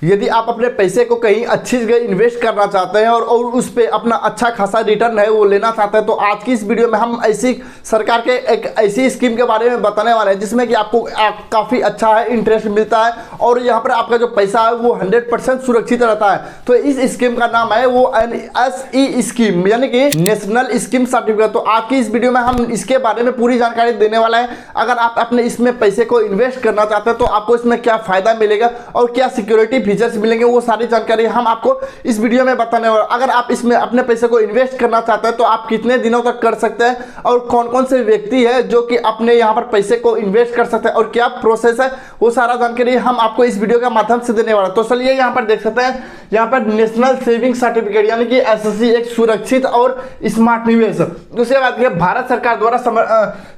यदि आप अपने पैसे को कहीं अच्छी जगह इन्वेस्ट करना चाहते हैं और उस पे अपना अच्छा खासा रिटर्न है वो लेना चाहते हैं, तो आज की इस वीडियो में हम ऐसी सरकार के एक ऐसी स्कीम के बारे में बताने वाले हैं जिसमें कि आपको काफ़ी अच्छा है इंटरेस्ट मिलता है और यहाँ पर आपका जो पैसा है वो 100% सुरक्षित रहता है। तो इस स्कीम का नाम है वो NSE स्कीम, यानी कि नेशनल स्कीम सर्टिफिकेट। तो आज की इस वीडियो में हम इसके बारे में पूरी जानकारी देने वाला है। अगर आप अपने इसमें पैसे को इन्वेस्ट करना चाहते हैं तो आपको इसमें क्या फायदा मिलेगा और क्या सिक्योरिटी फीचर्स मिलेंगे, वो सारी जानकारी हम आपको इस वीडियो में बताने वाले। अगर आप इसमें अपने पैसे को इन्वेस्ट करना चाहते हैं तो आप कितने दिनों तक कर सकते हैं और कौन कौन से व्यक्ति है जो कि अपने यहाँ पर पैसे को इन्वेस्ट कर सकते हैं और क्या प्रोसेस है, वो सारा जानकारी हम आपको इस वीडियो के माध्यम से देने वाला। तो चलिए यहाँ पर देख सकते हैं, यहाँ पर नेशनल सेविंग सर्टिफिकेट यानी कि एसएससी एक सुरक्षित और स्मार्ट निवेश। दूसरी बात यह भारत सरकार द्वारा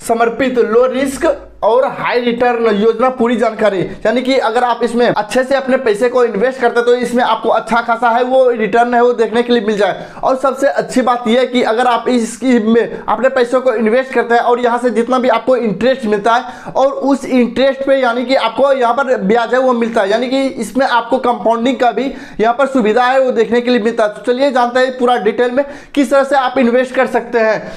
समर्पित लो रिस्क और हाई रिटर्न योजना पूरी जानकारी, यानी कि अगर आप इसमें अच्छे से अपने पैसे को इन्वेस्ट करते हैं तो इसमें आपको अच्छा खासा है वो रिटर्न है वो देखने के लिए मिल जाए। और सबसे अच्छी बात यह है कि अगर आप इस स्कीम में अपने पैसों को इन्वेस्ट करते हैं और यहाँ से जितना भी आपको इंटरेस्ट मिलता है और उस इंटरेस्ट पे यानी कि आपको यहाँ पर ब्याज है वो मिलता है, यानी कि इसमें आपको कंपाउंडिंग का भी यहाँ पर सुविधा है वो देखने के लिए मिलता है। तो चलिए जानते हैं पूरा डिटेल में किस तरह से आप इन्वेस्ट कर सकते हैं।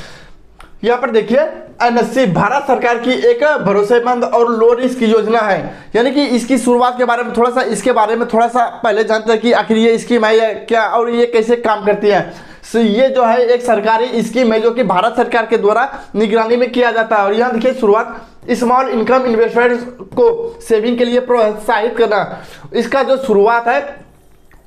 यहाँ पर देखिए एनएससी भारत सरकार की एक भरोसेमंद और लो रिस्क योजना है, यानी कि इसकी शुरुआत के बारे में थोड़ा सा इसके बारे में थोड़ा सा पहले जानते हैं कि आखिर ये स्कीम है क्या और ये कैसे काम करती है। तो ये जो है एक सरकारी स्कीम है जो कि भारत सरकार के द्वारा निगरानी में किया जाता है। और यहाँ देखिए शुरुआत स्मॉल इनकम इन्वेस्टमेंट को सेविंग के लिए प्रोत्साहित करना, इसका जो शुरुआत है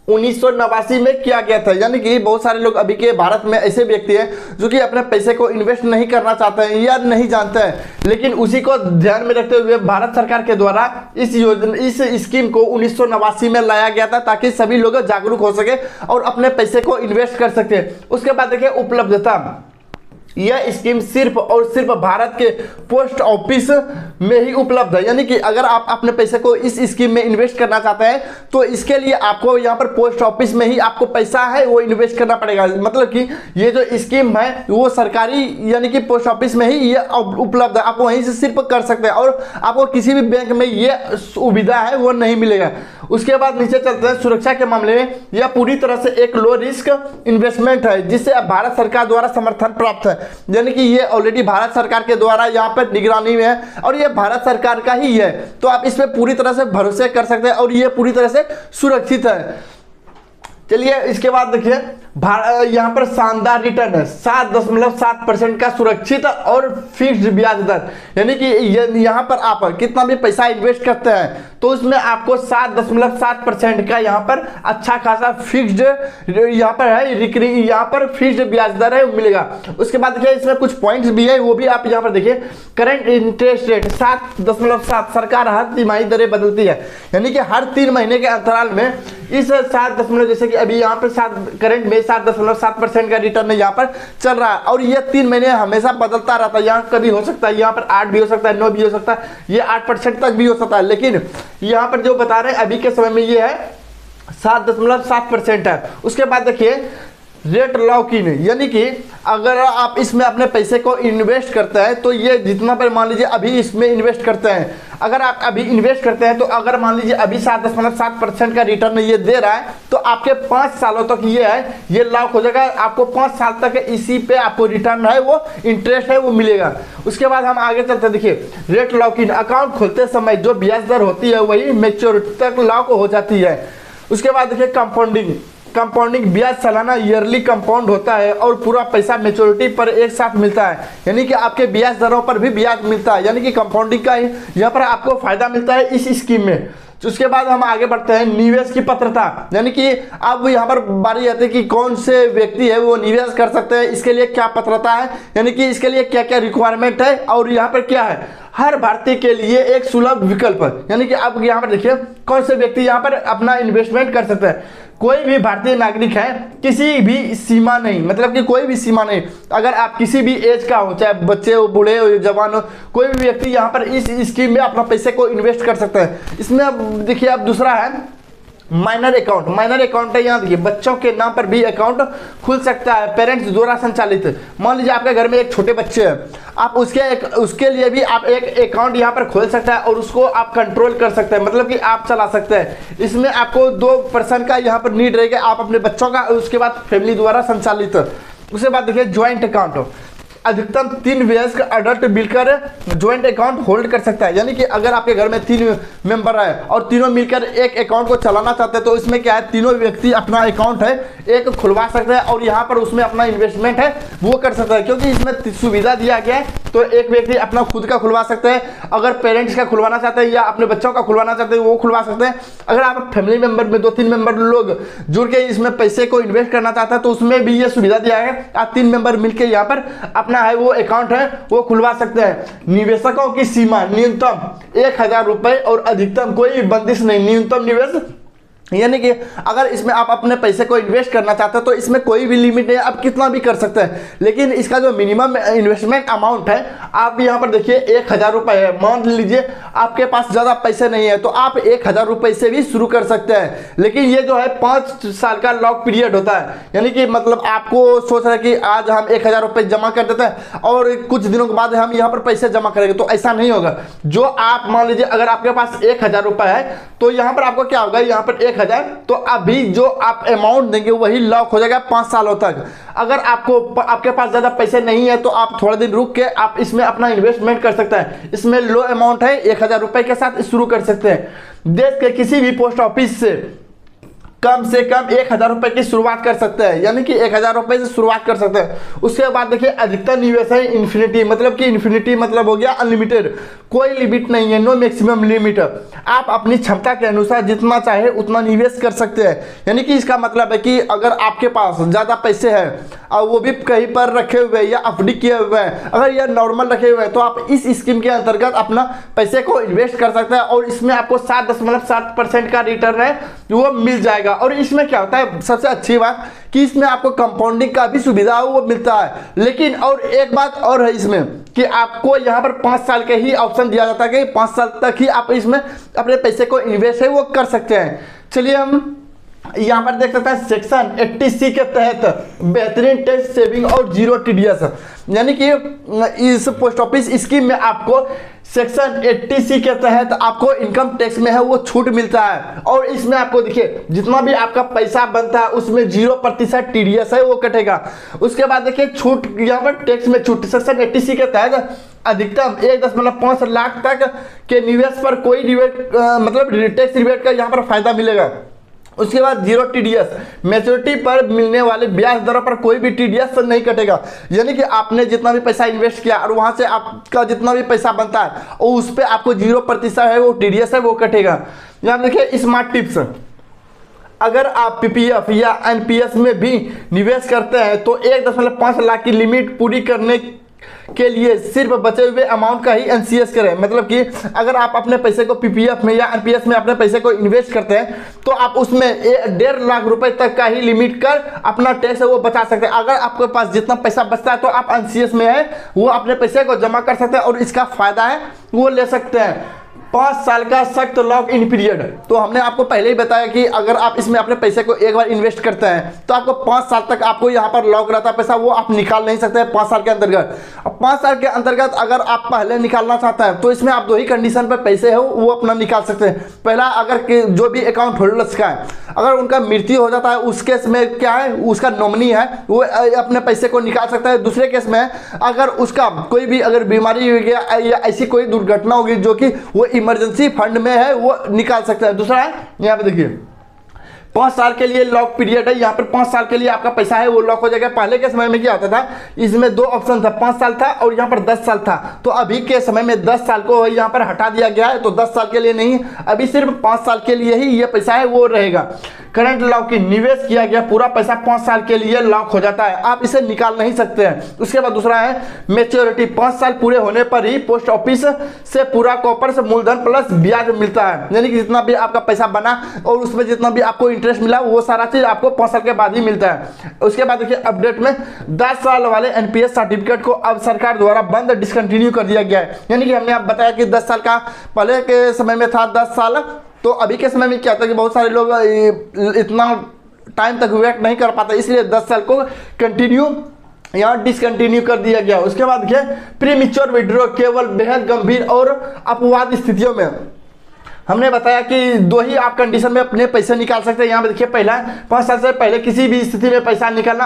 1989 में किया गया था। यानी कि बहुत सारे लोग अभी के भारत में ऐसे व्यक्ति हैं जो कि अपने पैसे को इन्वेस्ट नहीं करना चाहते हैं या नहीं जानते हैं, लेकिन उसी को ध्यान में रखते हुए भारत सरकार के द्वारा इस स्कीम को 1989 में लाया गया था ताकि सभी लोग जागरूक हो सके और अपने पैसे को इन्वेस्ट कर सके। उसके बाद देखिए उपलब्धता, यह स्कीम सिर्फ और सिर्फ भारत के पोस्ट ऑफिस में ही उपलब्ध है, यानी कि अगर आप अपने पैसे को इस स्कीम में इन्वेस्ट करना चाहते हैं तो इसके लिए आपको यहाँ पर पोस्ट ऑफिस में ही आपको पैसा है वो इन्वेस्ट करना पड़ेगा। मतलब कि ये जो स्कीम है वो सरकारी यानी कि पोस्ट ऑफिस में ही ये उपलब्ध है, आप वहीं से सिर्फ कर सकते हैं और आपको किसी भी बैंक में ये सुविधा है वो नहीं मिलेगा। उसके बाद नीचे चलते हैं सुरक्षा के मामले में, यह पूरी तरह से एक लो रिस्क इन्वेस्टमेंट है जिससे भारत सरकार द्वारा समर्थन प्राप्त है, यानी कि ये ऑलरेडी भारत सरकार के द्वारा यहाँ पर निगरानी में है और ये भारत सरकार का ही है, तो आप इसमें पूरी तरह से भरोसे कर सकते हैं और ये पूरी तरह से सुरक्षित है। चलिए इसके बाद देखिए यहाँ पर शानदार रिटर्न है 7.7% का सुरक्षित और फिक्स्ड ब्याज दर, यानी कि यहाँ पर आप कितना भी पैसा इन्वेस्ट करते हैं तो उसमें आपको 7.7% का यहाँ पर अच्छा खासा फिक्स्ड यहाँ पर है यहाँ पर फिक्स्ड ब्याज दर है मिलेगा। उसके बाद देखिए इसमें कुछ पॉइंट्स भी है वो भी आप यहाँ पर देखिए। करंट इंटरेस्ट रेट 7.7, सरकार हर तिमाही दरें बदलती है, यानी कि हर 3 महीने के अंतराल में इस 7 जैसे कि अभी यहाँ पर करंट में 7.7% का रिटर्न यहाँ पर चल रहा है और ये 3 महीने हमेशा बदलता रहता है। यहाँ कभी हो सकता है यहाँ पर 8 भी हो सकता है, 9 भी हो सकता है, ये 8% तक भी हो सकता है, लेकिन यहाँ पर जो बता रहे हैं अभी के समय में ये है 7.7% है। उसके बाद देखिए रेट लॉक इन, यानी कि अगर आप इसमें अपने पैसे को इन्वेस्ट करते हैं तो ये जितना पर मान लीजिए अभी इसमें इन्वेस्ट करते हैं, अगर आप अभी इन्वेस्ट करते हैं तो अगर मान लीजिए अभी 7.7% का रिटर्न ये दे रहा है तो आपके 5 सालों तक ये है ये लॉक हो जाएगा, आपको 5 साल तक इसी पे आपको रिटर्न है वो इंटरेस्ट है वो मिलेगा। उसके बाद हम आगे चलते हैं, देखिए रेट लॉक इन, अकाउंट खोलते समय जो ब्याज दर होती है वही मैच्योरिटी तक लॉक हो जाती है। उसके बाद देखिए कंपाउंडिंग ब्याज सालाना ईयरली कंपाउंड होता है और पूरा पैसा मैच्योरिटी पर एक साथ मिलता है, यानी कि आपके ब्याज दरों पर भी ब्याज मिलता है, यानी कि कंपाउंडिंग का यहाँ पर आपको फायदा मिलता है इस स्कीम में। उसके बाद हम आगे बढ़ते हैं निवेश की पात्रता, यानी कि अब यहाँ पर बारी आती है कि कौन से व्यक्ति है वो निवेश कर सकते हैं, इसके लिए क्या पात्रता है, यानी कि इसके लिए क्या क्या रिक्वायरमेंट है और यहाँ पर क्या है हर भारतीय के लिए एक सुलभ विकल्प, यानी कि अब यहाँ पर देखिए कौन से व्यक्ति यहाँ पर अपना इन्वेस्टमेंट कर सकते हैं। कोई भी भारतीय नागरिक है, किसी भी सीमा नहीं, मतलब कि कोई भी सीमा नहीं, अगर आप किसी भी एज का हो, चाहे बच्चे हो बूढ़े हो जवान हो, कोई भी व्यक्ति यहाँ पर इस स्कीम में अपना पैसे को इन्वेस्ट कर सकते हैं। इसमें अब देखिए अब दूसरा है माइनर अकाउंट है, यहाँ देखिए बच्चों के नाम पर भी अकाउंट खुल सकता है, पेरेंट्स द्वारा संचालित। मान लीजिए आपके घर में एक छोटे बच्चे हैं, आप उसके लिए भी आप एक अकाउंट यहाँ पर खोल सकते हैं और उसको आप कंट्रोल कर सकते हैं, मतलब कि आप चला सकते हैं। इसमें आपको 2 पर्सन का यहाँ पर नीड रहेगा, आप अपने बच्चों का, उसके बाद फैमिली द्वारा संचालित। उसके बाद देखिए ज्वाइंट अकाउंट, अधिकतम 3 वयस्क अडल्ट मिलकर ज्वाइंट अकाउंट होल्ड कर सकता है। यानी कि अगर आपके घर में 3 मेंबर है और तीनों मिलकर एक अकाउंट को चलाना चाहते हैं, तो इसमें क्या है, तीनों व्यक्ति अपना अकाउंट है एक खुलवा सकते हैं और यहाँ पर उसमें अपना इन्वेस्टमेंट है वो कर सकता है, क्योंकि इसमें सुविधा दिया गया है। तो एक व्यक्ति अपना खुद का खुलवा सकते हैं, अगर पेरेंट्स का खुलवाना चाहते हैं या अपने बच्चों का खुलवाना चाहते हैं वो खुलवा सकते हैं। अगर आप फैमिली मेंबर में 2-3 मेंबर लोग जुड़ के इसमें पैसे को इन्वेस्ट करना चाहते हैं, तो उसमें भी ये सुविधा दिया है, आप 3 मेंबर मिलकर यहाँ पर अपना है वो अकाउंट है वो खुलवा सकते हैं। निवेशकों की सीमा न्यूनतम 1000 रुपए और अधिकतम कोई बंदिश नहीं, न्यूनतम निवेश, यानी कि अगर इसमें आप अपने पैसे को इन्वेस्ट करना चाहते हैं तो इसमें कोई भी लिमिट नहीं है, आप कितना भी कर सकते हैं। लेकिन इसका जो मिनिमम इन्वेस्टमेंट अमाउंट है, आप यहाँ पर देखिए 1000 रुपये है। मान लीजिए आपके पास ज़्यादा पैसे नहीं है तो आप 1000 रुपये से भी शुरू कर सकते हैं। लेकिन ये जो है 5 साल का लॉक पीरियड होता है, यानी कि मतलब आपको सोच रहे हैं कि आज हम 1000 रुपये जमा कर देते हैं और कुछ दिनों के बाद हम यहाँ पर पैसे जमा करेंगे, तो ऐसा नहीं होगा। जो आप मान लीजिए अगर आपके पास 1000 रुपये है तो यहाँ पर आपको क्या होगा, यहाँ पर 1000, तो अभी जो आप अमाउंट देंगे वही लॉक हो जाएगा 5 सालों तक। अगर आपके पास ज्यादा पैसे नहीं है तो आप थोड़े दिन रुक के आप इसमें अपना इन्वेस्टमेंट कर सकते हैं। इसमें लो अमाउंट है, 1000 रुपए के साथ शुरू कर सकते हैं। देश के किसी भी पोस्ट ऑफिस से कम 1000 रुपए की शुरुआत कर सकते हैं, यानी कि 1000 रुपए से शुरुआत कर सकते हैं। उसके बाद देखिए अधिकतम निवेश है इन्फिनिटी, मतलब कि इन्फिनिटी मतलब हो गया अनलिमिटेड, कोई लिमिट नहीं है, नो मैक्सिमम लिमिट। आप अपनी क्षमता के अनुसार जितना चाहे उतना निवेश कर सकते हैं। यानी कि इसका मतलब है कि अगर आपके पास ज़्यादा पैसे हैं और वो भी कहीं पर रखे हुए हैं या एफडी किए हुए हैं, अगर ये नॉर्मल रखे हुए हैं, तो आप इस स्कीम के अंतर्गत अपना पैसे को इन्वेस्ट कर सकते हैं और इसमें आपको 7.7% का रिटर्न है वो मिल जाएगा। और इसमें क्या होता है, सबसे अच्छी बात कि इसमें आपको कंपाउंडिंग का भी सुविधा वो मिलता है। लेकिन और एक बात और है इसमें कि आपको यहाँ पर 5 साल के ही ऑप्शन दिया जाता है कि 5 साल तक ही आप इसमें अपने पैसे को इन्वेस्ट है वो कर सकते हैं। चलिए हम यहाँ पर देख सकते हैं सेक्शन 80C के तहत बेहतरीन टैक्स सेविंग और 0 TDS, यानी कि इस पोस्ट ऑफिस स्कीम में आपको सेक्शन 80C के तहत आपको इनकम टैक्स में है वो छूट मिलता है। और इसमें आपको देखिए जितना भी आपका पैसा बनता है उसमें 0% TDS है वो कटेगा। उसके बाद देखिए छूट, यहाँ पर टैक्स में छूट सेक्शन 80C के तहत अधिकतम 1.5 लाख तक के निवेश पर कोई रिबेट मतलब टैक्स रिबेट का यहाँ पर फायदा मिलेगा। उसके बाद 0 TDS, मैच्योरिटी पर मिलने वाले ब्याज दरों पर कोई भी TDS नहीं कटेगा। यानी कि आपने जितना भी पैसा इन्वेस्ट किया और वहां से आपका जितना भी पैसा बनता है और उस पर आपको 0% है वो TDS है वो कटेगा। यहाँ देखिए स्मार्ट टिप्स, अगर आप PPF या NPS में भी निवेश करते हैं तो 1.5 लाख की लिमिट पूरी करने के लिए सिर्फ बचे हुए अमाउंट का ही NCS करें। मतलब कि अगर आप अपने पैसे को PPF में या NPS में अपने पैसे को इन्वेस्ट करते हैं तो आप उसमें 1.5 लाख रुपए तक का ही लिमिट कर अपना टैक्स है वो बचा सकते हैं। अगर आपके पास जितना पैसा बचता है तो आप NCS में है वो अपने पैसे को जमा कर सकते हैं और इसका फायदा है वो ले सकते हैं। 5 साल का सख्त लॉक इन पीरियड, तो हमने आपको पहले ही बताया कि अगर आप इसमें अपने पैसे को एक बार इन्वेस्ट करते हैं तो आपको 5 साल तक आपको यहाँ पर लॉक रहता है पैसा, वो आप निकाल नहीं सकते 5 साल के अंतर्गत। अब 5 साल के अंतर्गत अगर आप पहले निकालना चाहते हैं तो इसमें आप 2 ही कंडीशन पर पैसे हो वो अपना निकाल सकते हैं। पहला, अगर जो भी अकाउंट होल्डर्स का है अगर उनका मृत्यु हो जाता है उस केस में क्या है उसका नॉमिनी है वो अपने पैसे को निकाल सकता है। दूसरे केस में अगर उसका कोई भी अगर बीमारी हो गया या ऐसी कोई दुर्घटना होगी जो कि वो इमरजेंसी फंड में है वो निकाल सकता है। दूसरा है यहाँ पे देखिए 5 साल के लिए लॉक पीरियड है, यहाँ पर 5 साल के लिए आपका पैसा है वो लॉक हो जाएगा। पहले के समय में क्या होता था, इसमें 2 ऑप्शन था, 5 साल था और यहाँ पर 10 साल था। तो अभी के समय में 10 साल को यहाँ पर हटा दिया गया है, तो 10 साल के लिए नहीं, अभी सिर्फ 5 साल के लिए ही ये पैसा है वो रहेगा। करंट लॉक की निवेश किया गया पूरा पैसा 5 साल के लिए लॉक हो जाता है, आप इसे निकाल नहीं सकते हैं। उसके बाद दूसरा है मैच्योरिटी, 5 साल पूरे होने पर ही पोस्ट ऑफिस से पूरा कॉपर से मूलधन प्लस ब्याज मिलता है। यानी कि जितना भी आपका पैसा बना और उसमें जितना भी आपको इंटरेस्ट मिला वो सारा चीज आपको 5 साल के बाद ही मिलता है। उसके बाद देखिए अपडेट में 10 साल वाले NPS सर्टिफिकेट को अब सरकार द्वारा बंद डिसकंटिन्यू कर दिया गया है। यानी कि हमने आप बताया कि 10 साल का पहले के समय में था 10 साल तो अभी के समय में क्या होता है कि बहुत सारे लोग इतना टाइम तक वेट नहीं कर पाते, इसलिए 10 साल को कंटिन्यू यहाँ डिसकंटिन्यू कर दिया गया। उसके बाद क्या, प्रीमेच्योर विड्रॉ केवल बेहद गंभीर और अपवाद स्थितियों में। हमने बताया कि दो ही आप कंडीशन में अपने पैसे निकाल सकते हैं। यहाँ पे देखिए, पहला 5 साल से पहले किसी भी स्थिति में पैसा निकालना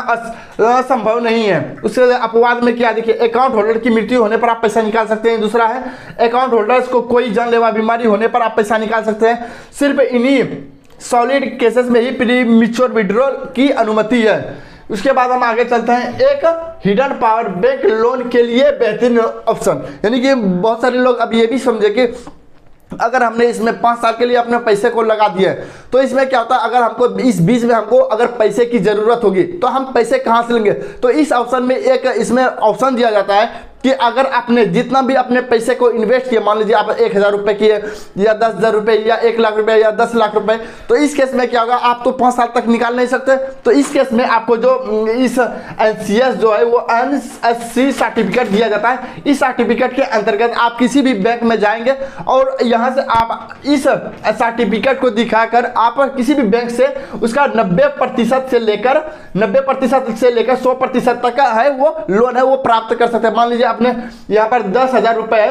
असंभव नहीं है। उसके अपवाद में क्या, देखिए अकाउंट होल्डर की मृत्यु होने पर आप पैसा निकाल सकते हैं। दूसरा है अकाउंट होल्डर्स को कोई जानलेवा बीमारी होने पर आप पैसा निकाल सकते हैं। सिर्फ इन्हीं सॉलिड केसेस में ही प्रीमेच्योर विड्रॉल की अनुमति है। उसके बाद हम आगे चलते हैं, एक हिडन पावर बैंक लोन के लिए बेहतरीन ऑप्शन। यानी कि बहुत सारे लोग अब ये भी समझे कि अगर हमने इसमें 5 साल के लिए अपने पैसे को लगा दिए तो इसमें क्या होता है, अगर हमको इस बीच में हमको अगर पैसे की ज़रूरत होगी तो हम पैसे कहाँ से लेंगे। तो इस ऑप्शन में एक इसमें ऑप्शन दिया जाता है कि अगर आपने जितना भी अपने पैसे को इन्वेस्ट किया, मान लीजिए आप 1000 रुपये किए या 10,000 रुपये या 1 लाख रुपये या 10 लाख रुपये, तो इस केस में क्या होगा, आप तो 5 साल तक निकाल नहीं सकते। तो इस केस में आपको जो इस NCS जो है वो NSC सर्टिफिकेट दिया जाता है। इस सर्टिफिकेट के अंतर्गत आप किसी भी बैंक में जाएंगे और यहाँ से आप इस सर्टिफिकेट को दिखाकर आप किसी भी बैंक से उसका 90% से लेकर 100% तक का है वो लोन है वो प्राप्त कर सकते हैं। मान लीजिए आपने यहाँ पर 10,000 रुपए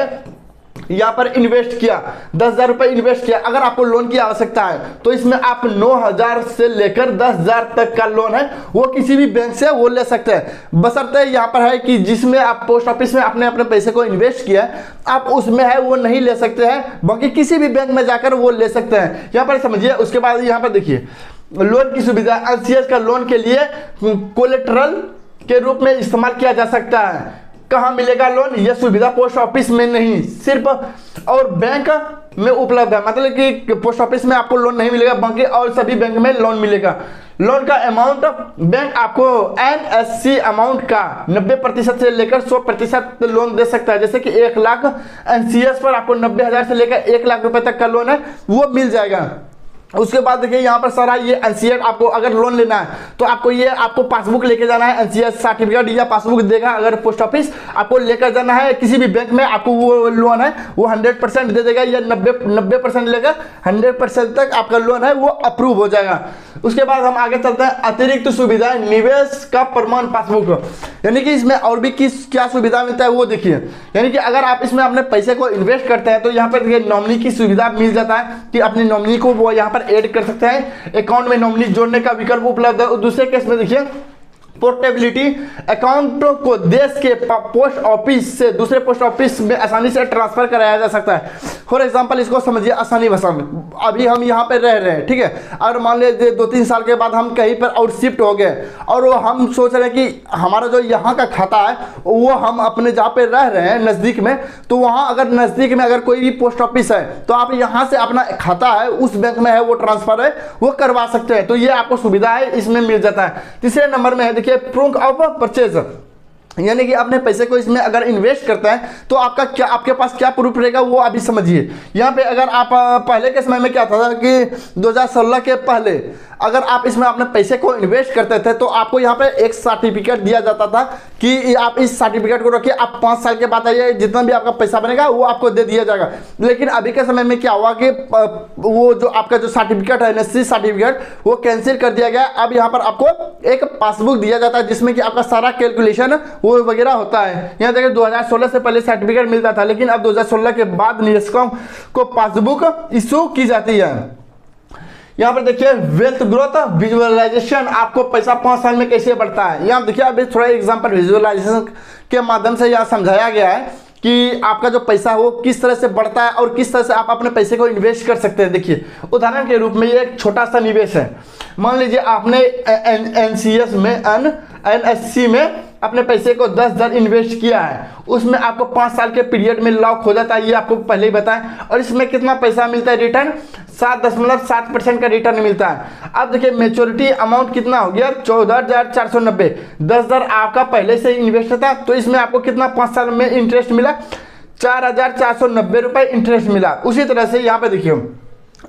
यहाँ पर इन्वेस्ट किया, 10,000 रुपए इन्वेस्ट किया, अगर आपको लोन की आवश्यकता है तो इसमें आप 9,000 से लेकर 10,000 तक का लोन है वो किसी भी बैंक से वो ले सकते हैं। बशर्ते यहाँ पर है कि जिसमें आप पोस्ट ऑफिस में आपने अपने पैसे को इन्वेस्ट किया आप उसमें है वो नहीं ले सकते हैं, बाकी किसी भी बैंक में जाकर वो ले सकते हैं। यहाँ पर समझिए। उसके बाद यहाँ पर देखिए, लोन की सुविधा NCS का लोन के लिए कोलेटरल के रूप में इस्तेमाल किया जा सकता है। कहाँ मिलेगा लोन, यह सुविधा पोस्ट ऑफिस में नहीं सिर्फ और बैंक में उपलब्ध है। मतलब कि पोस्ट ऑफिस में आपको लोन नहीं मिलेगा, बाकी और सभी बैंक में लोन मिलेगा। लोन का अमाउंट बैंक आपको NSC अमाउंट का 90% से लेकर 100% लोन दे सकता है। जैसे कि 1 लाख NCS पर आपको 90,000 से लेकर 1 लाख रुपए तक का लोन है वो मिल जाएगा। उसके बाद देखिए यहाँ पर सारा ये NCS आपको अगर लोन लेना है तो आपको पासबुक लेके जाना है। NCS सर्टिफिकेट या पासबुक देगा अगर पोस्ट ऑफिस, आपको लेकर जाना है किसी भी बैंक में, आपको वो लोन है वो 100% दे देगा या 90% लेगा, 100% तक आपका लोन है वो अप्रूव हो जाएगा। उसके बाद हम आगे चलते हैं, अतिरिक्त सुविधाएं, निवेश का प्रमाण पासबुक। यानी कि इसमें और भी क्या सुविधा मिलता है वो देखिए। यानी कि अगर आप इसमें अपने पैसे को इन्वेस्ट करते हैं तो यहाँ पर देखिए नॉमिनी की सुविधा मिल जाता है कि अपनी नॉमिनी को वो यहाँ पर ऐड कर सकते हैं। अकाउंट में नॉमिनी जोड़ने का विकल्प उपलब्ध है। और दूसरे केस में देखिए, पोर्टेबिलिटी, अकाउंट को देश के पोस्ट ऑफिस से दूसरे पोस्ट ऑफिस में आसानी से ट्रांसफर कराया जा सकता है। फॉर एग्जांपल इसको समझिए आसानी भाषा में, अभी हम यहाँ पे रह रहे हैं, ठीक है, और मान लीजिए 2-3 साल के बाद हम कहीं पर और शिफ्ट हो गए और वो हम सोच रहे हैं कि हमारा जो यहाँ का खाता है वो हम अपने जहाँ पे रह रहे हैं नज़दीक में, तो वहाँ अगर नज़दीक में अगर कोई भी पोस्ट ऑफिस है तो आप यहाँ से अपना खाता है उस बैंक में है वो ट्रांसफर है वो करवा सकते हैं। तो ये आपको सुविधा है इसमें मिल जाता है। तीसरे नंबर में है देखिए, प्रूफ ऑफ परचेज। यानी कि अपने पैसे को इसमें अगर इन्वेस्ट करते हैं तो आपके पास क्या प्रूफ रहेगा वो अभी समझिए। यहाँ पे अगर आप पहले के समय में क्या था कि 2016 के पहले अगर आप इसमें अपने पैसे को इन्वेस्ट करते थे तो आपको यहाँ पे एक सर्टिफिकेट दिया जाता था कि आप इस सर्टिफिकेट को रखिए, आप 5 साल के बाद आइए, जितना भी आपका पैसा बनेगा वो आपको दे दिया जाएगा। लेकिन अभी के समय में क्या हुआ कि वो जो आपका जो सर्टिफिकेट है NSC सर्टिफिकेट वो कैंसिल कर दिया गया। अब यहाँ पर आपको एक पासबुक दिया जाता है जिसमें कि आपका सारा कैलकुलेशन वो वगैरह होता है। यहाँ देखिए 2016 से पहले सर्टिफिकेट मिलता था, लेकिन अब 2016 के बाद निवेशकों को पासबुक इशू की जाती है। यहाँ पर देखिए, वेल्थ ग्रोथ विजुअलाइजेशन, आपको पैसा 5 साल में कैसे बढ़ता है। यहाँ देखिए अभी थोड़ा एग्जांपल विजुअलाइजेशन के माध्यम से यहाँ समझाया गया है कि आपका जो पैसा है वो किस तरह से बढ़ता है और किस तरह से आप अपने पैसे को इन्वेस्ट कर सकते हैं। देखिए उदाहरण के रूप में ये एक छोटा सा निवेश है। मान लीजिए आपने NCS में NSC में अपने पैसे को 10,000 इन्वेस्ट किया है, उसमें आपको 5 साल के पीरियड में लॉक हो जाता है, ये आपको पहले ही बताया। और इसमें कितना पैसा मिलता है रिटर्न, 7.7% का रिटर्न मिलता है। अब देखिए मेच्योरिटी अमाउंट कितना हो गया, 14,490। 10,000 आपका पहले से ही इन्वेस्ट था तो इसमें आपको कितना 5 साल में इंटरेस्ट मिला, 4,490 रुपये इंटरेस्ट मिला। उसी तरह से यहाँ पे देखिए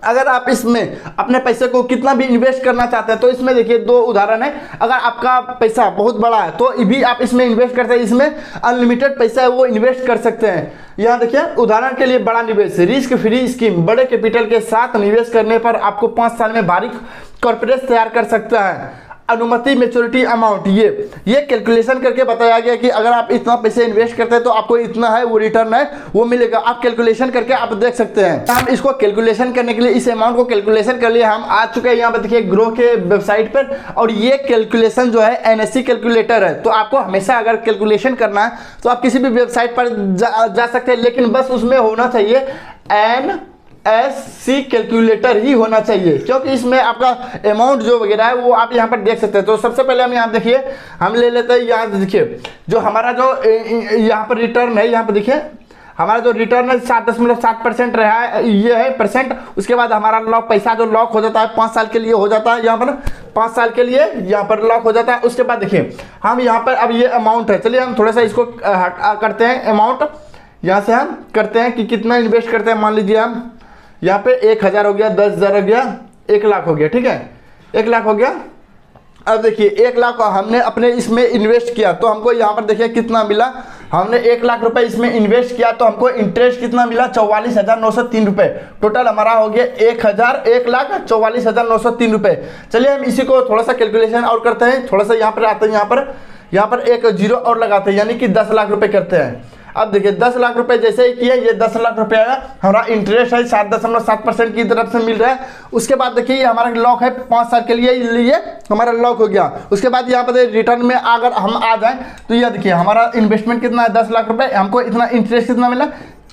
अगर आप इसमें अपने पैसे को कितना भी इन्वेस्ट करना चाहते हैं तो इसमें देखिए दो उदाहरण है। अगर आपका पैसा बहुत बड़ा है तो भी आप इसमें इन्वेस्ट करते हैं, इसमें अनलिमिटेड पैसा है वो इन्वेस्ट कर सकते हैं। यहाँ देखिए उदाहरण के लिए बड़ा निवेश, रिस्क फ्री स्कीम, बड़े कैपिटल के साथ निवेश करने पर आपको 5 साल में भारी कॉर्पोरेट तैयार कर सकता है। अनुमति मैच्योरिटी अमाउंट, ये कैलकुलेशन करके बताया गया कि अगर आप इतना पैसे इन्वेस्ट करते हैं तो आपको इतना है वो रिटर्न है वो मिलेगा। आप कैलकुलेशन करके आप देख सकते हैं। हम इसको कैलकुलेशन करने के लिए इस अमाउंट को कैलकुलेशन कर लिए हम आ चुके हैं यहाँ पे देखिए ग्रो के वेबसाइट पर, और ये कैलकुलेशन जो है एनएससी कैलकुलेटर है। तो आपको हमेशा अगर कैलकुलेशन करना है तो आप किसी भी वेबसाइट पर जा सकते हैं, लेकिन बस उसमें होना चाहिए एनएससी कैलकुलेटर ही होना चाहिए, क्योंकि इसमें आपका अमाउंट जो वगैरह है वो आप यहाँ पर देख सकते हैं। तो सबसे पहले हम यहाँ देखिए हम ले लेते हैं, यहाँ देखिए जो हमारा जो यहाँ पर रिटर्न है, यहाँ पर देखिए हमारा जो रिटर्न है 7.7% रहा है, ये है परसेंट। उसके बाद हमारा लॉक पैसा जो लॉक हो जाता है 5 साल के लिए हो जाता है, यहाँ पर 5 साल के लिए यहाँ पर लॉक हो जाता है। उसके बाद देखिए हम यहाँ पर अब ये अमाउंट है, चलिए हम थोड़ा सा इसको करते हैं अमाउंट, यहाँ से हम करते हैं कि कितना इन्वेस्ट करते हैं। मान लीजिए हम यहाँ पे 1000 हो गया, 10,000 हो गया, 1 लाख हो गया, ठीक है 1 लाख हो गया। अब देखिए 1 लाख हमने अपने इसमें इन्वेस्ट किया तो हमको यहाँ पर देखिए कितना मिला। हमने 1 लाख रुपए इसमें इन्वेस्ट किया तो हमको इंटरेस्ट कितना मिला 44,903 रुपये। टोटल हमारा हो गया 1,44,903 रुपये। चलिए हम इसी को थोड़ा सा कैलकुलेशन और करते हैं, थोड़ा सा यहाँ पर आते हैं, यहाँ पर एक जीरो और लगाते हैं, यानी कि 10 लाख रुपए करते हैं। अब देखिए 10 लाख रुपए जैसे ही किए, ये 10 लाख रुपए आया, हमारा इंटरेस्ट है 7.7% की तरफ से मिल रहा है। उसके बाद देखिए ये हमारा लॉक है 5 साल के लिए हमारा लॉक हो गया। उसके बाद यहाँ पर रिटर्न में अगर हम आ जाएं तो ये देखिए हमारा इन्वेस्टमेंट कितना है 10 लाख रुपए, हमको इतना इंटरेस्ट कितना मिला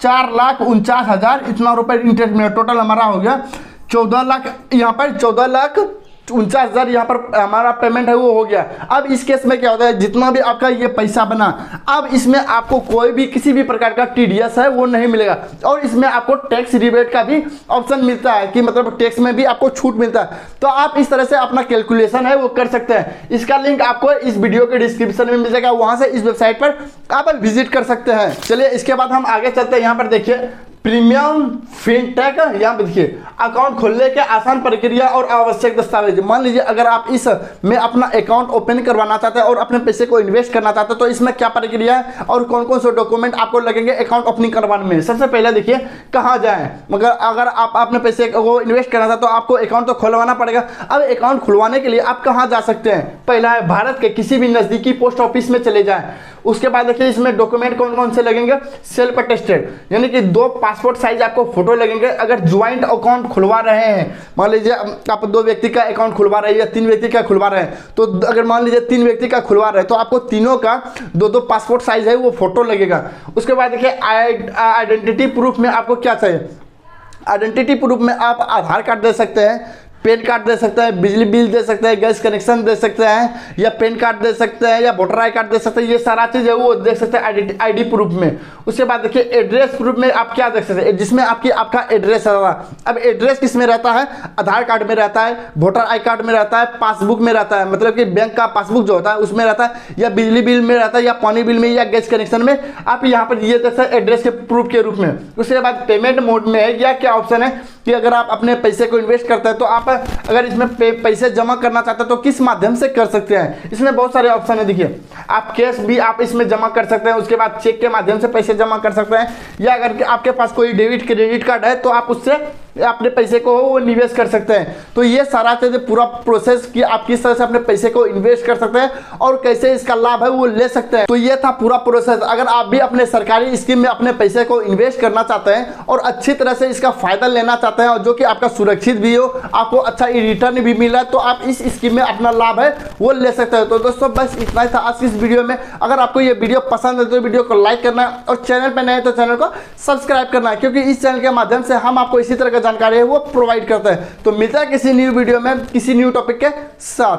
4,49,000 इतना रुपए इंटरेस्ट मिला। टोटल हमारा हो गया 14 लाख, यहाँ पर 14,49,000 यहाँ पर हमारा पेमेंट है वो हो गया। अब इस केस में क्या होता है, जितना भी आपका ये पैसा बना, अब इसमें आपको कोई भी किसी भी प्रकार का टीडीएस है वो नहीं मिलेगा, और इसमें आपको टैक्स रिबेट का भी ऑप्शन मिलता है कि मतलब टैक्स में भी आपको छूट मिलता है। तो आप इस तरह से अपना कैलकुलेशन है वो कर सकते हैं। इसका लिंक आपको इस वीडियो के डिस्क्रिप्शन में मिल जाएगा, वहां से इस वेबसाइट पर आप विजिट कर सकते हैं। चलिए इसके बाद हम आगे चलते हैं। यहाँ पर देखिए प्रीमियम फिनटेक, यहाँ पे देखिए अकाउंट खोलने के आसान प्रक्रिया और आवश्यक दस्तावेज। मान लीजिए अगर आप इस में अपना अकाउंट ओपन करवाना चाहते हैं और अपने पैसे को इन्वेस्ट करना चाहते हैं तो इसमें क्या प्रक्रिया है और कौन कौन से डॉक्यूमेंट आपको लगेंगे अकाउंट ओपनिंग करवाने में। सबसे पहले देखिए कहाँ जाएं, मगर अगर आप अपने पैसे को इन्वेस्ट करना चाहते तो आपको अकाउंट तो खुलवाना पड़ेगा। अब अकाउंट खुलवाने के लिए आप कहाँ जा सकते हैं, पहला है भारत के किसी भी नजदीकी पोस्ट ऑफिस में चले जाएं। उसके बाद देखिए इसमें डॉक्यूमेंट कौन कौन से लगेंगे, सेल्फ अटेस्टेड यानी कि 2 पासपोर्ट साइज आपको फोटो लगेंगे। अगर ज्वाइंट अकाउंट खुलवा रहे हैं, मान लीजिए आप 2 व्यक्ति का अकाउंट खुलवा रहे हैं या 3 व्यक्ति का खुलवा रहे हैं, तो अगर मान लीजिए 3 व्यक्ति का खुलवा रहे हैं तो आपको तीनों का 2 पासपोर्ट साइज है वो फोटो लगेगा। उसके बाद देखिए आइडेंटिटी प्रूफ में आपको क्या चाहिए, आइडेंटिटी प्रूफ में आप आधार कार्ड दे सकते हैं, पैन कार्ड दे सकते हैं, बिजली बिल दे सकते हैं, गैस कनेक्शन दे सकते हैं, या पैन कार्ड दे सकते हैं, या वोटर आई कार्ड दे सकते हैं। ये सारा चीज़ है वो देख सकते हैं आईडी प्रूफ में। उसके बाद देखिए एड्रेस प्रूफ में आप क्या देख सकते हैं, जिसमें आपका एड्रेस रहता है। अब एड्रेस किस में रहता है, आधार कार्ड में रहता है, वोटर आई कार्ड में रहता है, पासबुक में रहता है, मतलब कि बैंक का पासबुक जो होता है उसमें रहता है, या बिजली बिल में रहता है, या पानी बिल में, या गैस कनेक्शन में। आप यहाँ पर ये देख सकते हैं एड्रेस के प्रूफ के रूप में। उसके बाद पेमेंट मोड में है, या क्या ऑप्शन है कि अगर आप अपने पैसे को इन्वेस्ट करते हैं तो आप अगर इसमें पैसे जमा करना चाहते हैं तो किस माध्यम से कर सकते हैं। इसमें बहुत सारे ऑप्शन है, देखिए आप कैश भी आप इसमें जमा कर सकते हैं, उसके बाद चेक के माध्यम से पैसे जमा कर सकते हैं, या अगर आपके पास कोई डेबिट क्रेडिट कार्ड है तो आप उससे अपने पैसे को वो निवेश कर सकते हैं। तो ये सारा चीज़ पूरा प्रोसेस कि आप किस तरह से अपने पैसे को इन्वेस्ट कर सकते हैं और कैसे इसका लाभ है वो ले सकते हैं। तो ये था पूरा प्रोसेस। अगर आप भी अपने सरकारी स्कीम में अपने पैसे को इन्वेस्ट करना चाहते हैं और अच्छी तरह से इसका फायदा लेना चाहते हैं और जो कि आपका सुरक्षित भी हो, आपको अच्छा रिटर्न भी मिला, तो आप इस स्कीम में अपना लाभ है वो ले सकते हैं। तो दोस्तों बस इतना ही था आज की इस वीडियो में। अगर आपको ये वीडियो पसंद है तो वीडियो को लाइक करना है, और चैनल पर नए तो चैनल को सब्सक्राइब करना है, क्योंकि इस चैनल के माध्यम से हम आपको इसी तरह का जानकारी है वो प्रोवाइड करते हैं। तो मिलता है किसी न्यू वीडियो में किसी न्यू टॉपिक के साथ।